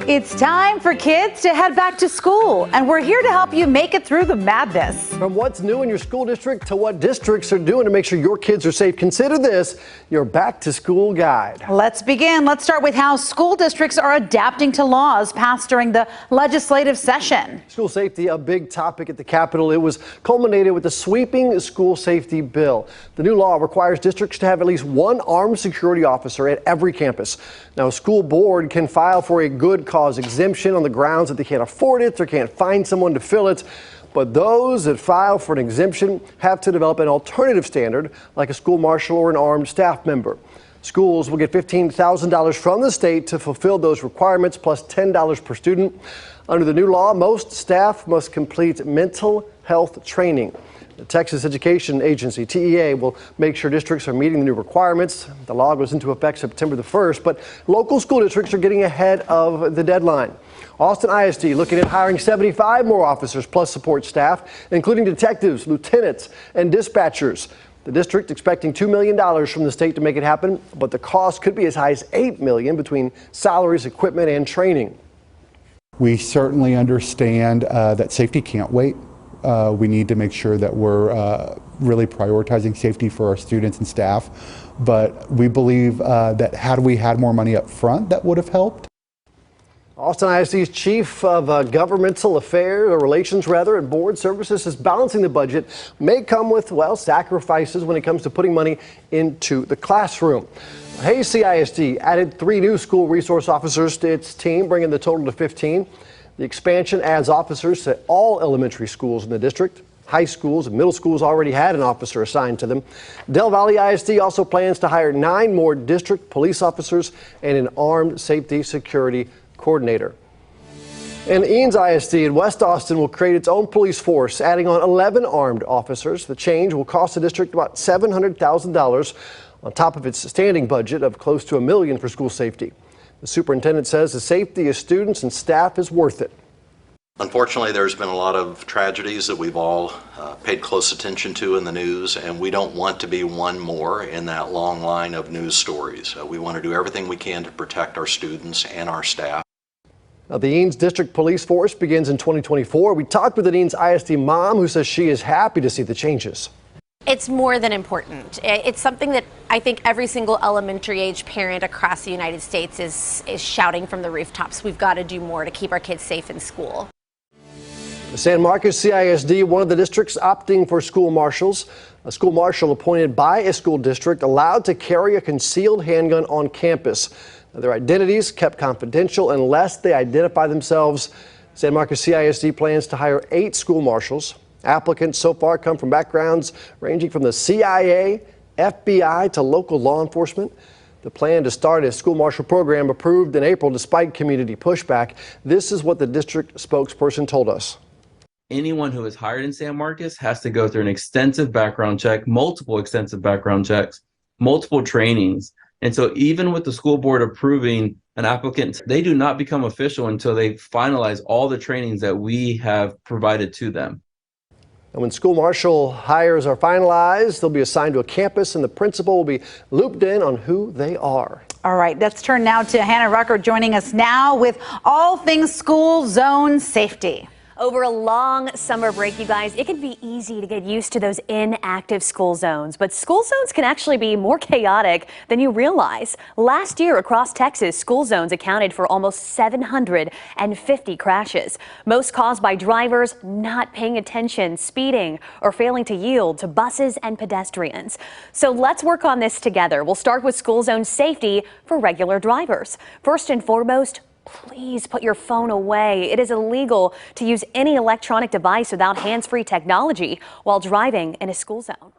It's time for kids to head back to school, and we're here to help you make it through the madness. From what's new in your school district to what districts are doing to make sure your kids are safe, consider this your back to school guide. Let's begin. Let's start with how school districts are adapting to laws passed during the legislative session. School safety, a big topic at the Capitol. It was culminated with the sweeping school safety bill. The new law requires districts to have at least one armed security officer at every campus. Now, a school board can file for a good cause exemption on the grounds that they can't afford it or can't find someone to fill it. But those that file for an exemption have to develop an alternative standard, like a school marshal or an armed staff member. Schools will get $15,000 from the state to fulfill those requirements, plus $10 per student. Under the new law, most staff must complete mental health training. The Texas Education Agency, TEA, will make sure districts are meeting the new requirements. The law goes into effect September the 1st, but local school districts are getting ahead of the deadline. Austin ISD looking at hiring 75 more officers plus support staff, including detectives, lieutenants, and dispatchers. The district expecting $2 million from the state to make it happen, but the cost could be as high as $8 million between salaries, equipment, and training. We certainly understand that safety can't wait. We need to make sure that we're really prioritizing safety for our students and staff. But we believe that had we had more money up front, that would have helped. Austin ISD's chief of governmental affairs, or relations rather, and board services says balancing the budget may come with, well, sacrifices when it comes to putting money into the classroom. Hayes CISD added 3 new school resource officers to its team, bringing the total to 15. The expansion adds officers to all elementary schools in the district. High schools and middle schools already had an officer assigned to them. Del Valle ISD also plans to hire 9 more district police officers and an armed safety security coordinator. And Eanes ISD in West Austin will create its own police force, adding on 11 armed officers. The change will cost the district about $700,000 on top of its standing budget of close to $1 million for school safety. The superintendent says the safety of students and staff is worth it. Unfortunately, there's been a lot of tragedies that we've all paid close attention to in the news, and we don't want to be one more in that long line of news stories. We want to do everything we can to protect our students and our staff. Now, the Eanes District Police Force begins in 2024. We talked with an Eanes ISD mom who says she is happy to see the changes. It's more than important. It's something that I think every single elementary age parent across the United States is shouting from the rooftops. We've got to do more to keep our kids safe in school. The San Marcos CISD, one of the districts opting for school marshals. A school marshal appointed by a school district allowed to carry a concealed handgun on campus. Now, their identities kept confidential unless they identify themselves. San Marcos CISD plans to hire 8 school marshals. Applicants so far come from backgrounds ranging from the CIA, FBI to local law enforcement. The plan to start a school marshal program approved in April despite community pushback. This is what the district spokesperson told us. Anyone who is hired in San Marcos has to go through an extensive background check, multiple extensive background checks, multiple trainings. And so even with the school board approving an applicant, they do not become official until they finalize all the trainings that we have provided to them. And when school marshal hires are finalized, they'll be assigned to a campus and the principal will be looped in on who they are. All right, let's turn now to Hannah Rucker joining us now with all things school zone safety. Over a long summer break, you guys, it can be easy to get used to those inactive school zones, but school zones can actually be more chaotic than you realize. Last year across Texas, school zones accounted for almost 750 crashes, most caused by drivers not paying attention, speeding, or failing to yield to buses and pedestrians. So let's work on this together. We'll start with school zone safety for regular drivers. First and foremost, please put your phone away. It is illegal to use any electronic device without hands-free technology while driving in a school zone.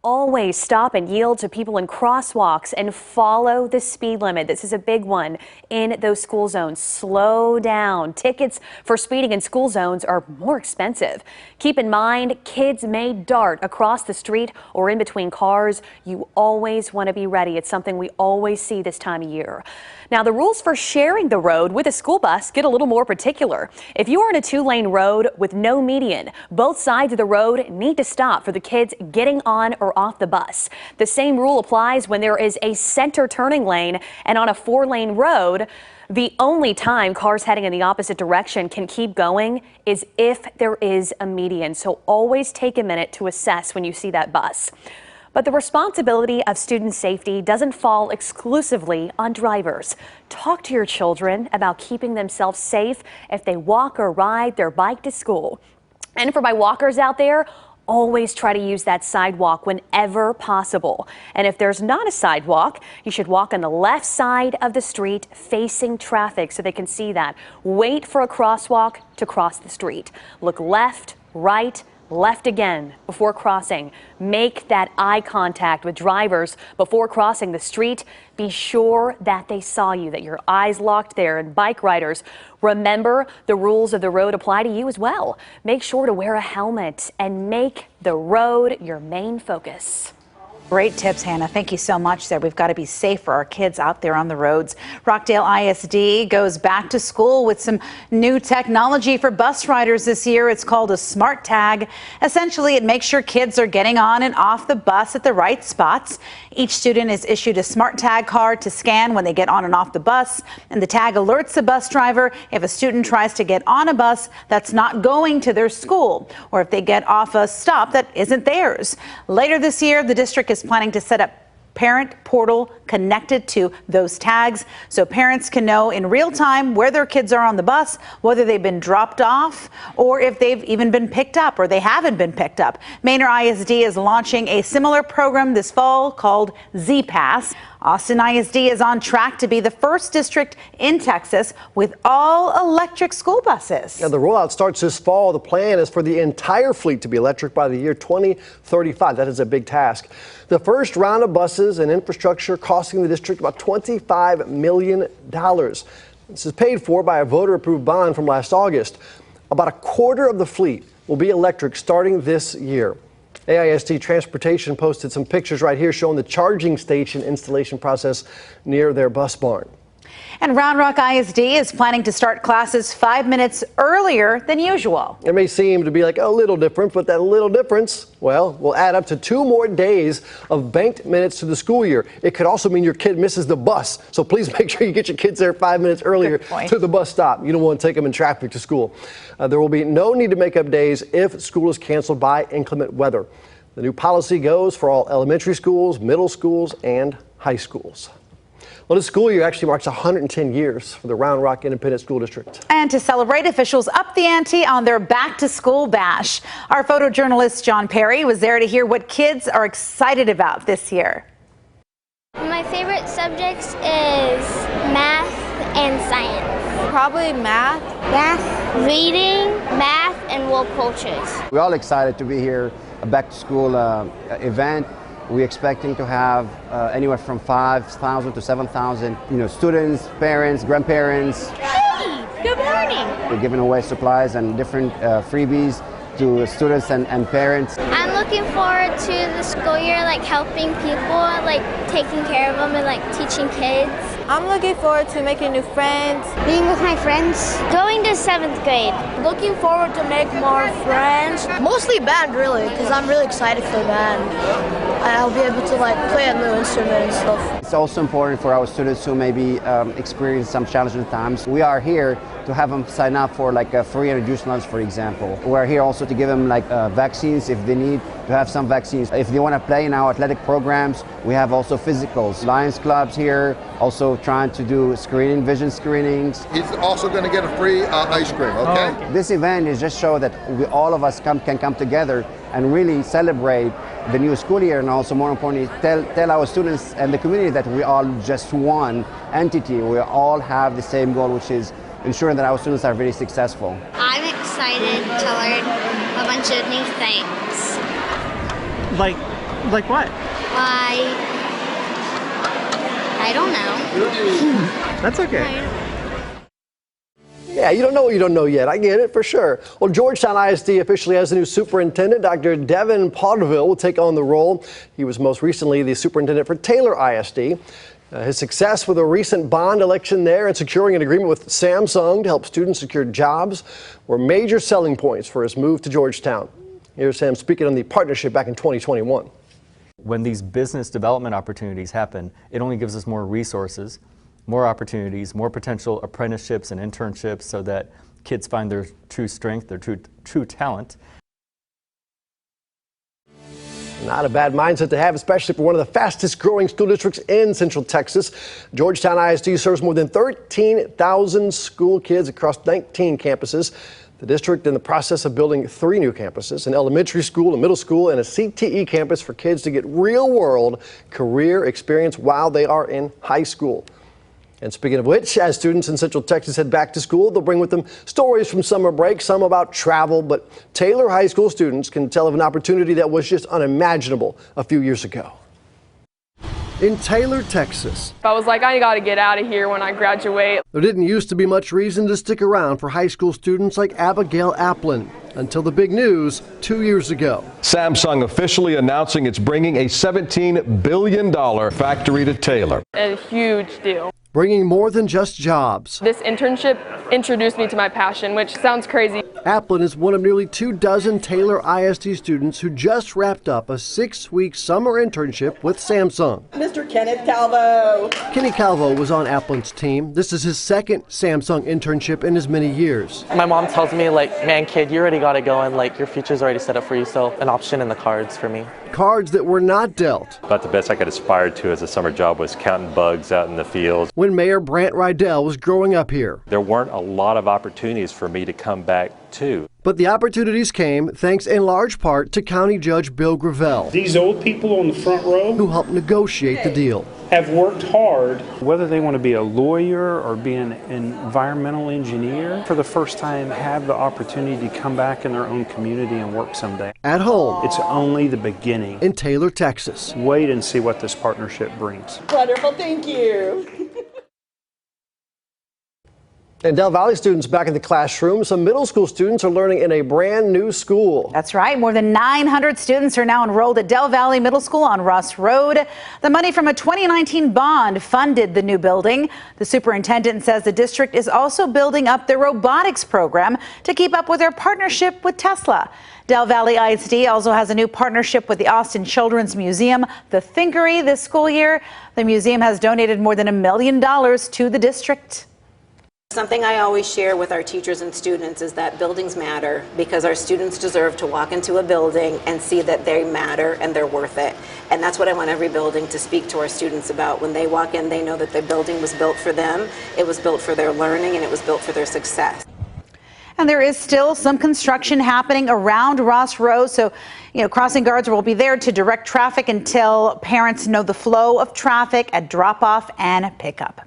Always stop and yield to people in crosswalks and follow the speed limit. This is a big one in those school zones. Slow down. Tickets for speeding in school zones are more expensive. Keep in mind, kids may dart across the street or in between cars. You always want to be ready. It's something we always see this time of year. Now, the rules for sharing the road with a school bus get a little more particular. If you are in a 2-lane road with no median, both sides of the road need to stop for the kids getting on or off the bus. The same rule applies when there is a center turning lane and on a 4-lane road. The only time cars heading in the opposite direction can keep going is if there is a median. So always take a minute to assess when you see that bus. But the responsibility of student safety doesn't fall exclusively on drivers. Talk to your children about keeping themselves safe if they walk or ride their bike to school. And for my walkers out there, always try to use that sidewalk whenever possible. And if there's not a sidewalk, you should walk on the left side of the street facing traffic so they can see that. Wait for a crosswalk to cross the street. Look left, right, left again before crossing. Make that eye contact with drivers before crossing the street. Be sure that they saw you, that your eyes locked there. And bike riders, remember the rules of the road apply to you as well. Make sure to wear a helmet and make the road your main focus. Great tips, Hannah. Thank you so much there. We've got to be safe for our kids out there on the roads. Rockdale ISD goes back to school with some new technology for bus riders this year. It's called a smart tag. Essentially, it makes sure kids are getting on and off the bus at the right spots. Each student is issued a smart tag card to scan when they get on and off the bus, and the tag alerts the bus driver if a student tries to get on a bus that's not going to their school, or if they get off a stop that isn't theirs. Later this year, the district is planning to set up parent portal connected to those tags so parents can know in real time where their kids are on the bus, whether they've been dropped off or if they've even been picked up or they haven't been picked up. Manor ISD is launching a similar program this fall called Z-Pass. Austin ISD is on track to be the first district in Texas with all electric school buses. Now, the rollout starts this fall. The plan is for the entire fleet to be electric by the year 2035. That is a big task. The first round of buses and infrastructure costing the district about $25 million. This is paid for by a voter-approved bond from last August. About a quarter of the fleet will be electric starting this year. AISD Transportation posted some pictures right here showing the charging station installation process near their bus barn. And Round Rock ISD is planning to start classes 5 minutes earlier than usual. It may seem to be like a little different, but that little difference, well, will add up to 2 more days of banked minutes to the school year. It could also mean your kid misses the bus. So please make sure you get your kids there 5 minutes earlier to the bus stop. You don't want to take them in traffic to school. There will be no need to make up days if school is canceled by inclement weather. The new policy goes for all elementary schools, middle schools, and high schools. Well, this school year actually marks 110 years for the Round Rock Independent School District. And to celebrate, officials upped the ante on their back-to-school bash. Our photojournalist John Perry was there to hear what kids are excited about this year. My favorite subjects is math and science. Probably math. Reading, math, and world cultures. We're all excited to be here, a back-to-school event. We're expecting to have anywhere from 5,000 to 7,000, students, parents, grandparents. Hey, good morning. We're giving away supplies and different freebies to students and parents. I'm looking forward to the school year, like helping people, like taking care of them and like teaching kids. I'm looking forward to making new friends. Being with my friends. Going to 7th grade. Looking forward to make more friends. Mostly band, really, because I'm really excited for band. I'll be able to like play a new instrument and stuff. It's also important for our students who maybe experience some challenging times. We are here to have them sign up for like a free and reduced lunch, for example. We're here also to give them like vaccines if they need to have some vaccines. If they want to play in our athletic programs, we have also physicals. Lions clubs here, also trying to do vision screenings. He's also going to get a free ice cream, okay? This event is just show that all of us can come together and really celebrate the new school year, and also more importantly tell our students and the community that we are just one entity. We all have the same goal, which is ensuring that our students are very successful. I'm excited to learn a bunch of new things. Like what? I don't know. That's okay. Yeah, you don't know what you don't know yet. I get it for sure. Well, Georgetown ISD officially has a new superintendent. Dr. Devin Potterville will take on the role. He was most recently the superintendent for Taylor ISD. His success with a recent bond election there and securing an agreement with Samsung to help students secure jobs were major selling points for his move to Georgetown. Here's Sam speaking on the partnership back in 2021. When these business development opportunities happen, it only gives us more resources, more opportunities, more potential apprenticeships and internships so that kids find their true strength, their true talent. Not a bad mindset to have, especially for one of the fastest growing school districts in Central Texas. Georgetown ISD serves more than 13,000 school kids across 19 campuses. The district in the process of building 3 new campuses, an elementary school, a middle school, and a CTE campus for kids to get real-world career experience while they are in high school. And speaking of which, as students in Central Texas head back to school, they'll bring with them stories from summer break, some about travel, but Taylor High School students can tell of an opportunity that was just unimaginable a few years ago. In Taylor, Texas, I was like, I got to get out of here when I graduate. There didn't used to be much reason to stick around for high school students like Abigail Applin until the big news 2 years ago. Samsung officially announcing it's bringing a $17 billion factory to Taylor. A huge deal. Bringing more than just jobs. This internship introduced me to my passion, which sounds crazy. Applin is one of nearly 24 Taylor ISD students who just wrapped up a 6-week summer internship with Samsung. Mr. Kenneth Calvo. Kenny Calvo was on Applin's team. This is his second Samsung internship in as many years. My mom tells me, like, man, kid, you already got it going. Like, your future's already set up for you, so an option in the cards for me. Cards that were not dealt. About the best I could aspire to as a summer job was counting bugs out in the fields. When Mayor Brant Rydell was growing up here, there weren't a lot of opportunities for me to come back to. But the opportunities came thanks in large part to County Judge Bill Gravel. These old people on the front row who helped negotiate the deal have worked hard, whether they want to be a lawyer or be an environmental engineer, for the first time have the opportunity to come back in their own community and work someday. At home. It's only the beginning. In Taylor, Texas. Wait and see what this partnership brings. Wonderful, thank you. And Del Valley students back in the classroom. Some middle school students are learning in a brand new school. That's right. More than 900 students are now enrolled at Del Valley Middle School on Ross Road. The money from a 2019 bond funded the new building. The superintendent says the district is also building up their robotics program to keep up with their partnership with Tesla. Del Valley ISD also has a new partnership with the Austin Children's Museum, the Thinkery, this school year. The museum has donated more than $1 million to the district. Something I always share with our teachers and students is that buildings matter because our students deserve to walk into a building and see that they matter and they're worth it. And that's what I want every building to speak to our students about. When they walk in, they know that the building was built for them, it was built for their learning, and it was built for their success. And there is still some construction happening around Ross Road. So, crossing guards will be there to direct traffic until parents know the flow of traffic at drop-off and pickup.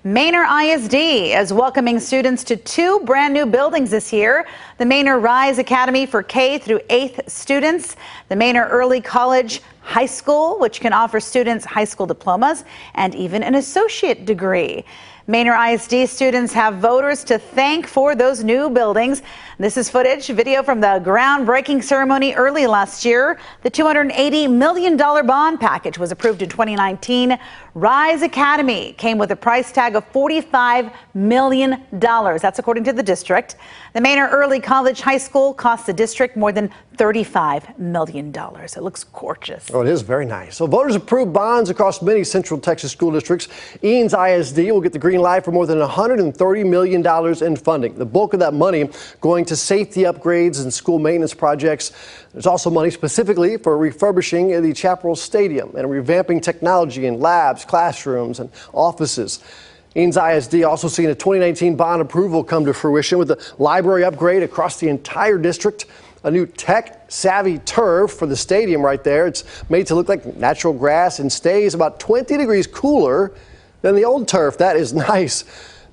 Manor ISD is welcoming students to 2 brand new buildings this year. The Manor Rise Academy for K through 8th students, the Manor Early College High School, which can offer students high school diplomas and even an associate degree. Manor ISD students have voters to thank for those new buildings. This is video from the groundbreaking ceremony early last year. The $280 million bond package was approved in 2019. Rise Academy came with a price tag of $45 million. That's according to the district. The Manor Early College High School cost the district more than $35 million. It looks gorgeous. Oh, it is very nice. So voters approved bonds across many Central Texas school districts. Eanes ISD will get the green light for more than $130 million in funding. The bulk of that money going to safety upgrades and school maintenance projects. There's also money specifically for refurbishing the Chaparral Stadium and revamping technology in labs, classrooms, and offices. Eanes ISD also seeing a 2019 bond approval come to fruition with a library upgrade across the entire district. A new tech-savvy turf for the stadium right there. It's made to look like natural grass and stays about 20 degrees cooler than the old turf. That is nice.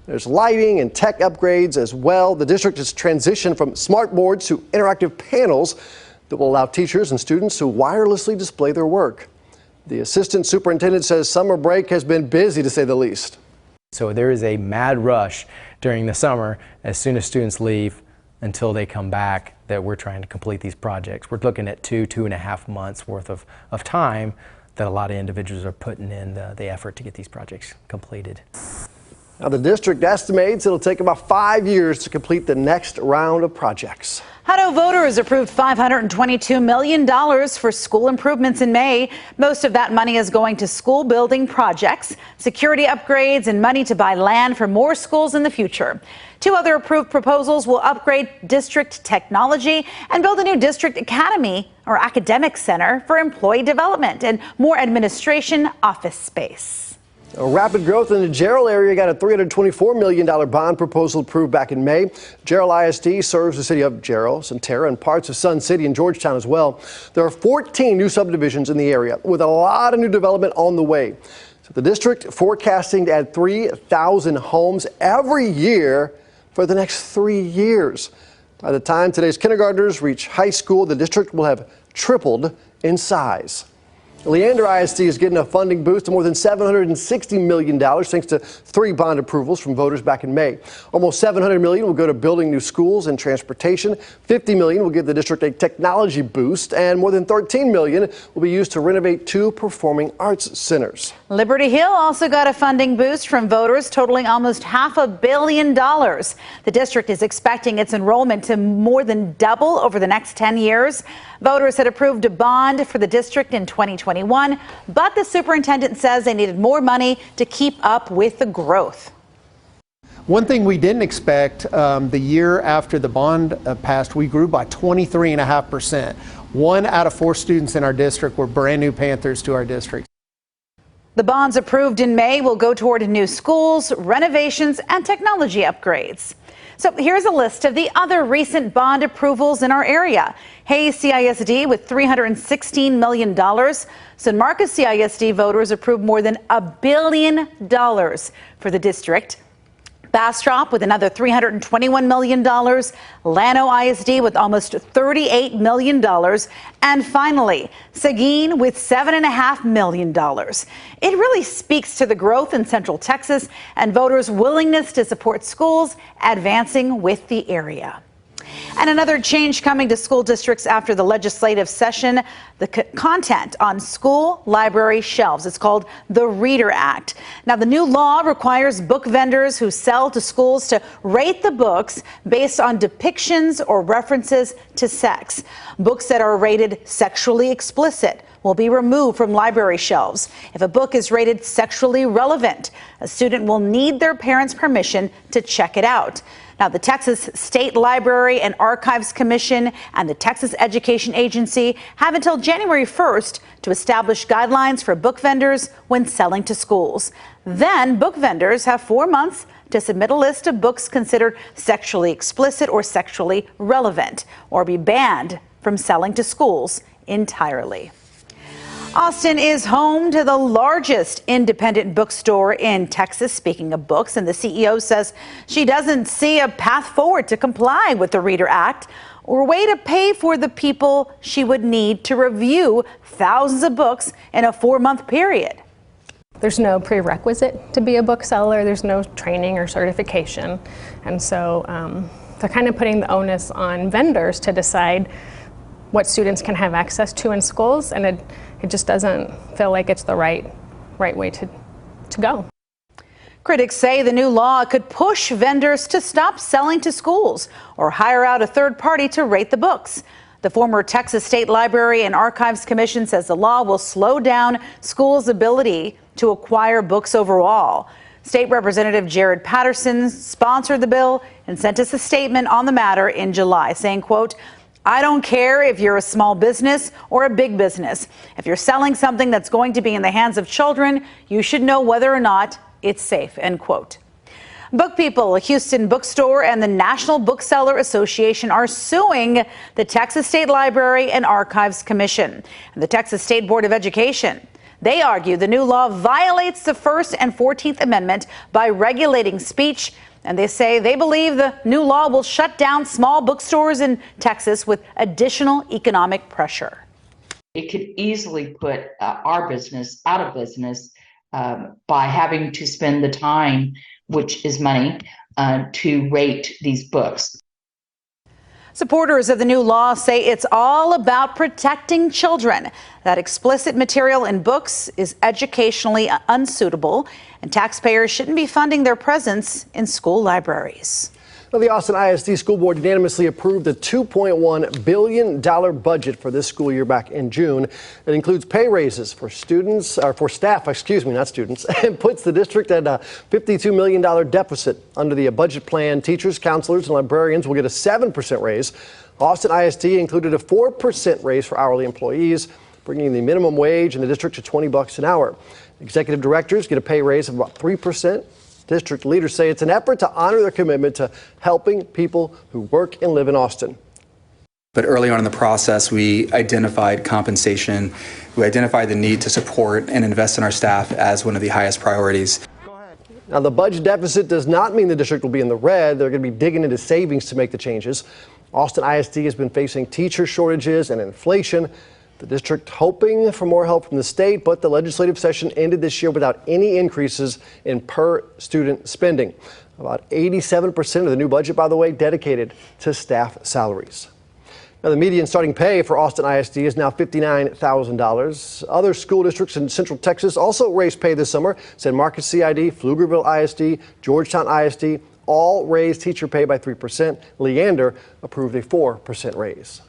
There's lighting and tech upgrades as well. The district has transitioned from smart boards to interactive panels that will allow teachers and students to wirelessly display their work. The assistant superintendent says summer break has been busy, to say the least. So there is a mad rush during the summer as soon as students leave until they come back that we're trying to complete these projects. We're looking at 2.5 months worth of time that a lot of individuals are putting in the effort to get these projects completed. Now, the district estimates it'll take about 5 years to complete the next round of projects. Hutto voters approved $522 million for school improvements in May. Most of that money is going to school building projects, security upgrades, and money to buy land for more schools in the future. 2 other approved proposals will upgrade district technology and build a new district academy or academic center for employee development and more administration office space. Rapid growth in the Jarrell area got a $324 million bond proposal approved back in May. Jarrell ISD serves the city of Jarrell, Centera, and parts of Sun City and Georgetown as well. There are 14 new subdivisions in the area with a lot of new development on the way. So the district forecasting to add 3,000 homes every year for the next 3 years. By the time today's kindergartners reach high school, the district will have tripled in size. Leander ISD is getting a funding boost of more than $760 million thanks to 3 bond approvals from voters back in May. Almost $700 million will go to building new schools and transportation. $50 million will give the district a technology boost, and more than $13 million will be used to renovate 2 performing arts centers. Liberty Hill also got a funding boost from voters totaling almost $500 million. The district is expecting its enrollment to more than double over the next 10 years. Voters had approved a bond for the district in 2021, but the superintendent says they needed more money to keep up with the growth. One thing we didn't expect, the year after the bond passed, we grew by 23.5%. 1 out of 4 students in our district were brand new Panthers to our district. The bonds approved in May will go toward new schools, renovations, and technology upgrades. So here's a list of the other recent bond approvals in our area. Hayes CISD with $316 million. San Marcos CISD voters approved more than $1 billion for the district. Bastrop with another $321 million, Llano ISD with almost $38 million, and finally, Seguin with $7.5 million. It really speaks to the growth in Central Texas and voters' willingness to support schools advancing with the area. And another change coming to school districts after the legislative session, the content on school library shelves. It's called the Reader Act. Now, the new law requires book vendors who sell to schools to rate the books based on depictions or references to sex. Books that are rated sexually explicit will be removed from library shelves. If a book is rated sexually relevant, a student will need their parents' permission to check it out. Now, the Texas State Library and Archives Commission and the Texas Education Agency have until January 1st to establish guidelines for book vendors when selling to schools. Then book vendors have 4 months to submit a list of books considered sexually explicit or sexually relevant, or be banned from selling to schools entirely. Austin is home to the largest independent bookstore in Texas, speaking of books, and the CEO says she doesn't see a path forward to comply with the Reader Act or a way to pay for the people she would need to review thousands of books in a 4-month period. There's no prerequisite to be a bookseller. There's no training or certification. And so they're kind of putting the onus on vendors to decide what students can have access to in schools, and it just doesn't feel like it's the right way to go. Critics say the new law could push vendors to stop selling to schools or hire out a third party to rate the books. The former Texas State Library and Archives Commission says the law will slow down schools' ability to acquire books overall. State Representative Jared Patterson sponsored the bill and sent us a statement on the matter in July, saying, quote, "I don't care if you're a small business or a big business. If you're selling something that's going to be in the hands of children, you should know whether or not it's safe," end quote. Book People, a Houston bookstore, and the National Bookseller Association are suing the Texas State Library and Archives Commission and the Texas State Board of Education. They argue the new law violates the First and 14th Amendment by regulating speech, and they say they believe the new law will shut down small bookstores in Texas with additional economic pressure. It could easily put our business out of business by having to spend the time, which is money, to rate these books. Supporters of the new law say it's all about protecting children, that explicit material in books is educationally unsuitable, and taxpayers shouldn't be funding their presence in school libraries. Well, the Austin ISD School Board unanimously approved a $2.1 billion budget for this school year back in June. It includes pay raises for staff, not students, and puts the district at a $52 million deficit. Under the budget plan, teachers, counselors, and librarians will get a 7% raise. Austin ISD included a 4% raise for hourly employees, bringing the minimum wage in the district to $20 an hour. Executive directors get a pay raise of about 3%. District leaders say it's an effort to honor their commitment to helping people who work and live in Austin. But early on in the process, we identified compensation. We identified the need to support and invest in our staff as one of the highest priorities. Now, the budget deficit does not mean the district will be in the red. They're going to be digging into savings to make the changes. Austin ISD has been facing teacher shortages and inflation. The district hoping for more help from the state, but the legislative session ended this year without any increases in per student spending. About 87% of the new budget, by the way, dedicated to staff salaries. Now, the median starting pay for Austin ISD is now $59,000. Other school districts in Central Texas also raised pay this summer. San Marcos CID, Pflugerville ISD, Georgetown ISD all raised teacher pay by 3%. Leander approved a 4% raise.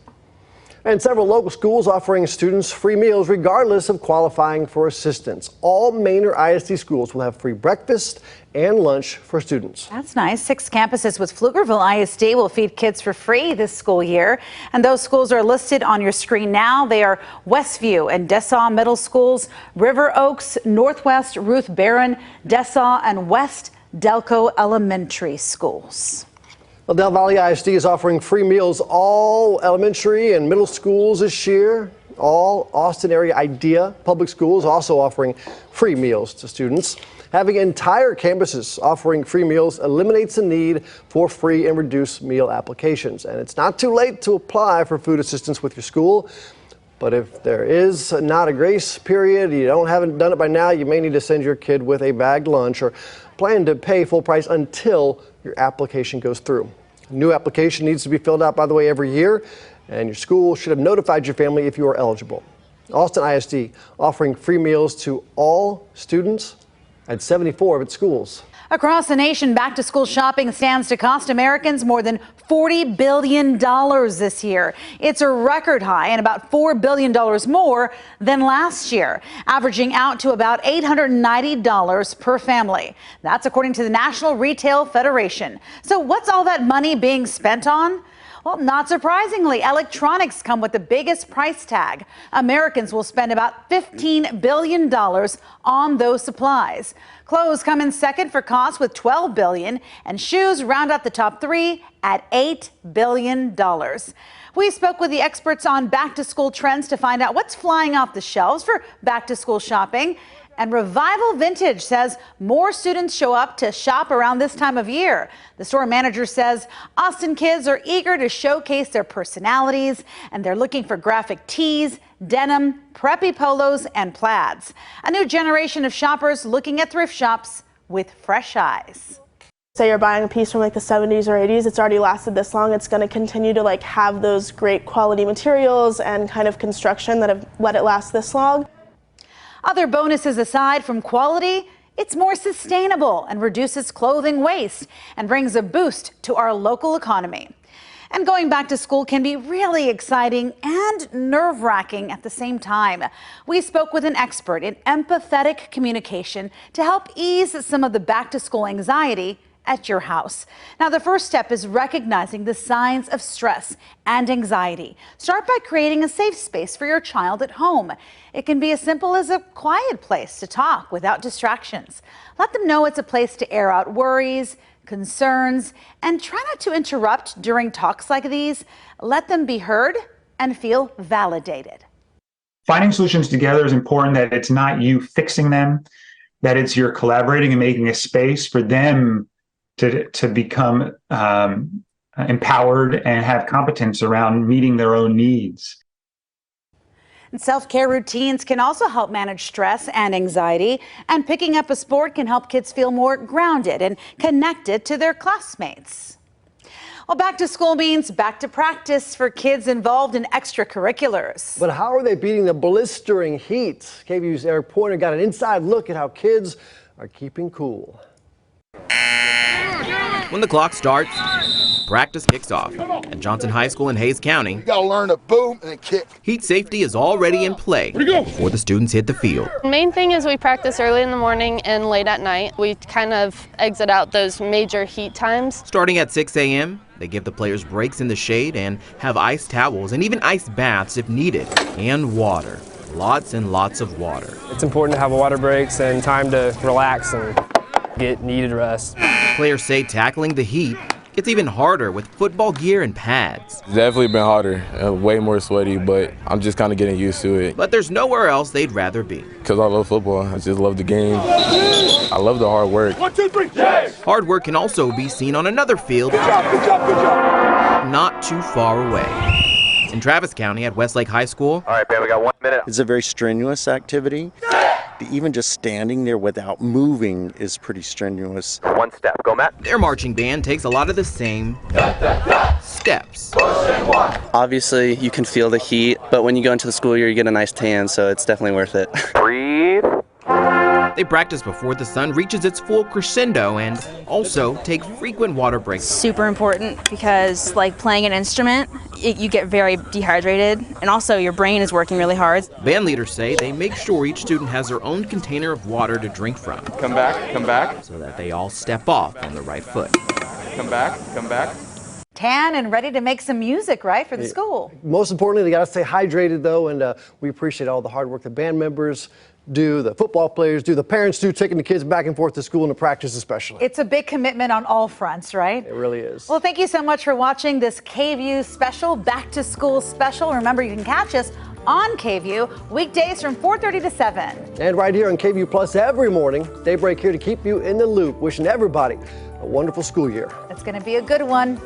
And several local schools offering students free meals regardless of qualifying for assistance. All Manor ISD schools will have free breakfast and lunch for students. That's nice. 6 campuses with Pflugerville ISD will feed kids for free this school year. And those schools are listed on your screen now. They are Westview and Dessau Middle Schools, River Oaks, Northwest Ruth Barron, Dessau, and West Delco Elementary Schools. Well, Del Valle ISD is offering free meals all elementary and middle schools this year. All Austin area IDEA public schools also offering free meals to students. Having entire campuses offering free meals eliminates the need for free and reduced meal applications. And it's not too late to apply for food assistance with your school. But if there is not a grace period, you haven't done it by now, you may need to send your kid with a bagged lunch or plan to pay full price until your application goes through. A new application needs to be filled out, by the way, every year, and your school should have notified your family if you are eligible. Austin ISD offering free meals to all students at 74 of its schools. Across the nation, back-to-school shopping stands to cost Americans more than $40 billion this year. It's a record high and about $4 billion more than last year, averaging out to about $890 per family. That's according to the National Retail Federation. So what's all that money being spent on? Well, not surprisingly, electronics come with the biggest price tag. Americans will spend about $15 billion on those supplies. Clothes come in second for cost with $12 billion, and shoes round out the top 3 at $8 billion. We spoke with the experts on back-to-school trends to find out what's flying off the shelves for back-to-school shopping. And Revival Vintage says more students show up to shop around this time of year. The store manager says Austin kids are eager to showcase their personalities, and they're looking for graphic tees, denim, preppy polos, and plaids. A new generation of shoppers looking at thrift shops with fresh eyes. Say you're buying a piece from like the 70s or 80s, it's already lasted this long. It's going to continue to like have those great quality materials and kind of construction that have let it last this long. Other bonuses aside from quality, it's more sustainable and reduces clothing waste and brings a boost to our local economy. And going back to school can be really exciting and nerve-wracking at the same time. We spoke with an expert in empathetic communication to help ease some of the back-to-school anxiety at your house. Now, the first step is recognizing the signs of stress and anxiety. Start by creating a safe space for your child at home. It can be as simple as a quiet place to talk without distractions. Let them know it's a place to air out worries, concerns, and try not to interrupt during talks like these. Let them be heard and feel validated. Finding solutions together is important, that it's not you fixing them, that it's you're collaborating and making a space for them to become empowered and have competence around meeting their own needs. And self-care routines can also help manage stress and anxiety, and picking up a sport can help kids feel more grounded and connected to their classmates. Well, back to school means back to practice for kids involved in extracurriculars. But how are they beating the blistering heat? KVUE's Eric Pointer got an inside look at how kids are keeping cool. When the clock starts, practice kicks off at Johnson High School in Hayes County. You gotta learn to boom and kick. Heat safety is already in play before the students hit the field. The main thing is we practice early in the morning and late at night. We kind of exit out those major heat times. Starting at 6 a.m., they give the players breaks in the shade and have ice towels and even ice baths if needed. And water. Lots and lots of water. It's important to have water breaks and time to relax and get needed rest. Players say tackling the heat gets even harder with football gear and pads. It's definitely been harder, way more sweaty, but I'm just kind of getting used to it. But there's nowhere else they'd rather be. Because I love football. I just love the game. I love the hard work. 1, 2, 3, yes! Hard work can also be seen on another field Good job, good job, good job. not too far away. In Travis County at Westlake High School. All right, man, we got 1 minute. It's a very strenuous activity. Even just standing there without moving is pretty strenuous. 1 step, go Matt. Their marching band takes a lot of the same steps. Obviously, you can feel the heat, but when you go into the school year, you get a nice tan, so it's definitely worth it. Breathe. They practice before the sun reaches its full crescendo and also take frequent water breaks. Super important because, like playing an instrument, you get very dehydrated, and also your brain is working really hard. Band leaders say they make sure each student has their own container of water to drink from. Come back, come back. So that they all step off on the right foot. Come back, come back. Tan and ready to make some music, right, for the school. Most importantly, they got to stay hydrated, though, and we appreciate all the hard work the band members do, the football players do, the parents do, taking the kids back and forth to school and to practice especially. It's a big commitment on all fronts, right? It really is. Well, thank you so much for watching this KVUE special, Back to School special. Remember, you can catch us on KVUE weekdays from 4:30 to 7. And right here on KVUE Plus every morning. Daybreak here to keep you in the loop. Wishing everybody a wonderful school year. It's going to be a good one.